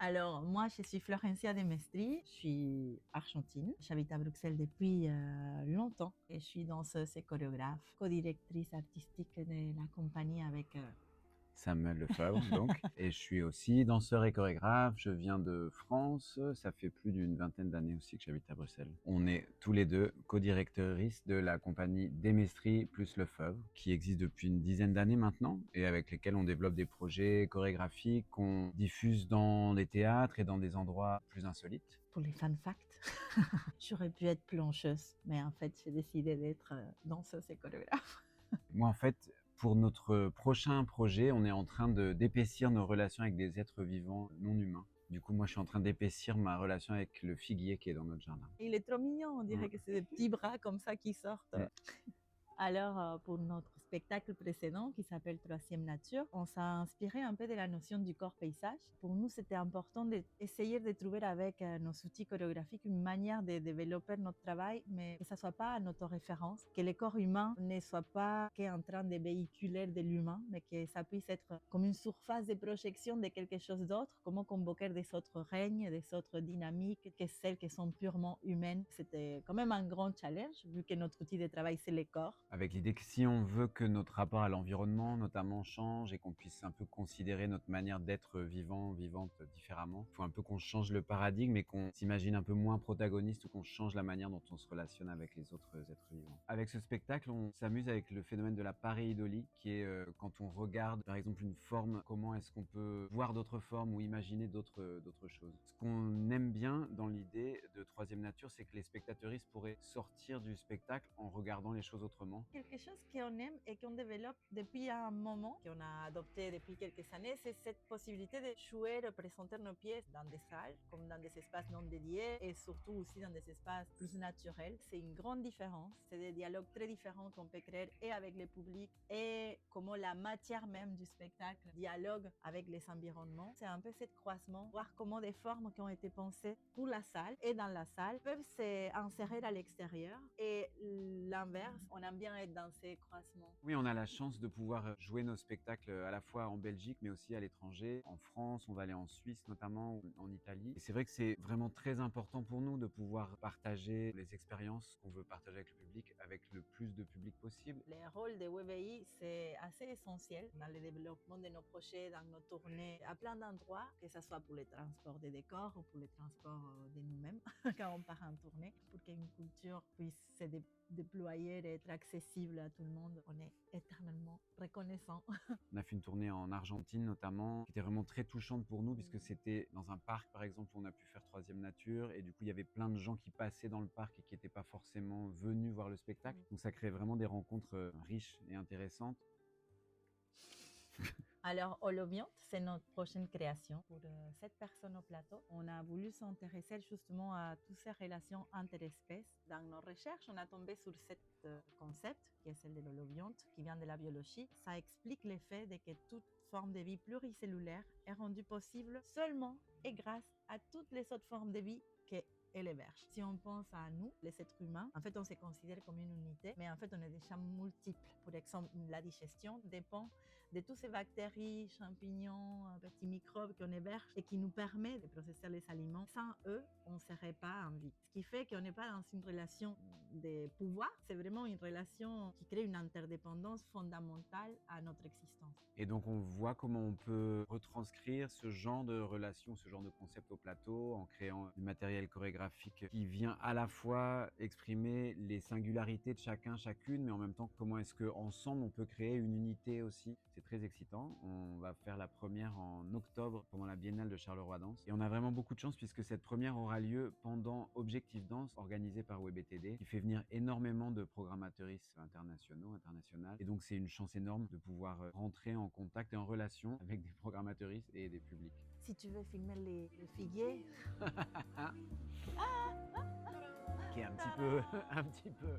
Alors, moi, je suis Florencia de Mestri, je suis argentine. J'habite à Bruxelles depuis longtemps et je suis danseuse et chorégraphe, co-directrice artistique de la compagnie avec Samuel Lefebvre, donc. Et je suis aussi danseur et chorégraphe. Je viens de France. Ça fait plus d'une vingtaine d'années aussi que j'habite à Bruxelles. On est tous les deux co-directrices de la compagnie Demestri plus Lefebvre, qui existe depuis une dizaine d'années maintenant et avec lesquels on développe des projets chorégraphiques qu'on diffuse dans des théâtres et dans des endroits plus insolites. pour les fun facts. J'aurais pu être plancheuse, mais en fait, j'ai décidé d'être danseuse et chorégraphe. Moi, en fait, pour notre prochain projet, on est en train d'épaissir nos relations avec des êtres vivants non humains. Du coup, moi, je suis en train d'épaissir ma relation avec le figuier qui est dans notre jardin. Il est trop mignon, on dirait que c'est des petits bras comme ça qui sortent. Alors, pour notre spectacle précédent qui s'appelle Troisième Nature, on s'est inspiré un peu de la notion du corps paysage. Pour nous, c'était important d'essayer de trouver avec nos outils chorégraphiques une manière de développer notre travail, mais que ça soit pas à notre référence, que le corps humain ne soit pas qu'en train de véhiculer de l'humain, mais que ça puisse être comme une surface de projection de quelque chose d'autre, comment convoquer des autres règnes, des autres dynamiques que celles qui sont purement humaines. C'était quand même un grand challenge, vu que notre outil de travail, c'est le corps. Avec l'idée que si on veut que notre rapport à l'environnement, notamment, change et qu'on puisse un peu considérer notre manière d'être vivant, vivante différemment, il faut un peu qu'on change le paradigme et qu'on s'imagine un peu moins protagoniste ou qu'on change la manière dont on se relationne avec les autres êtres vivants. Avec ce spectacle, on s'amuse avec le phénomène de la pareidolie, qui est quand on regarde, par exemple, une forme, comment est-ce qu'on peut voir d'autres formes ou imaginer d'autres choses. Ce qu'on aime bien dans l'idée de Troisième Nature, c'est que les spectateuristes pourraient sortir du spectacle en regardant les choses autrement. Quelque chose qu'on aime et qu'on développe depuis un moment, qu'on a adopté depuis quelques années, c'est cette possibilité de jouer, de présenter nos pièces dans des salles, comme dans des espaces non dédiés et surtout aussi dans des espaces plus naturels. C'est une grande différence. C'est des dialogues très différents qu'on peut créer et avec le public et comment la matière même du spectacle dialogue avec les environnements. C'est un peu ce croisement, voir comment des formes qui ont été pensées pour la salle et dans la salle peuvent s'insérer à l'extérieur et l'inverse, on aime bien être dans ces croisements. Oui, on a la chance de pouvoir jouer nos spectacles à la fois en Belgique, mais aussi à l'étranger. En France, on va aller en Suisse notamment, ou en Italie. Et c'est vrai que c'est vraiment très important pour nous de pouvoir partager les expériences qu'on veut partager avec le public, avec le plus de public possible. Le rôle de WBI, c'est assez essentiel dans le développement de nos projets, dans nos tournées, à plein d'endroits, que ce soit pour le transport des décors ou pour le transport de nous-mêmes quand on part en tournée, pour qu'une culture puisse se déployer et être accessible à tout le monde. On est éternellement reconnaissant. On a fait une tournée en Argentine notamment, qui était vraiment très touchante pour nous, puisque c'était dans un parc par exemple où on a pu faire Troisième Nature, et du coup il y avait plein de gens qui passaient dans le parc et qui n'étaient pas forcément venus voir le spectacle. Donc ça crée vraiment des rencontres riches et intéressantes. Alors, Holobiont, c'est notre prochaine création. Pour 7 personnes au plateau, on a voulu s'intéresser justement à toutes ces relations interespèces. Dans nos recherches, on a tombé sur ce concept, qui est celle de l'holobionte, qui vient de la biologie. Ça explique le fait de que toute forme de vie pluricellulaire est rendue possible seulement et grâce à toutes les autres formes de vie que et les verges. Si on pense à nous, les êtres humains, en fait, on se considère comme une unité, mais en fait, on est déjà multiples. Pour exemple, la digestion dépend de tous ces bactéries, champignons, petits microbes qu'on héberge et qui nous permettent de processer les aliments. Sans eux, on ne serait pas en vie. Ce qui fait qu'on n'est pas dans une relation de pouvoir, c'est vraiment une relation qui crée une interdépendance fondamentale à notre existence. Et donc on voit comment on peut retranscrire ce genre de relation, ce genre de concept au plateau, en créant du matériel chorégraphique qui vient à la fois exprimer les singularités de chacun, chacune, mais en même temps comment est-ce qu'ensemble on peut créer une unité aussi. C'est très excitant. On va faire la première en octobre pendant la Biennale de Charleroi Danse. Et on a vraiment beaucoup de chance puisque cette première aura lieu pendant Objectif Danse, organisé par WebTD, qui fait venir énormément de programmateuristes internationales. Et donc c'est une chance énorme de pouvoir rentrer en contact et en relation avec des programmateuristes et des publics. Si tu veux filmer le figuier, Qui est un petit peu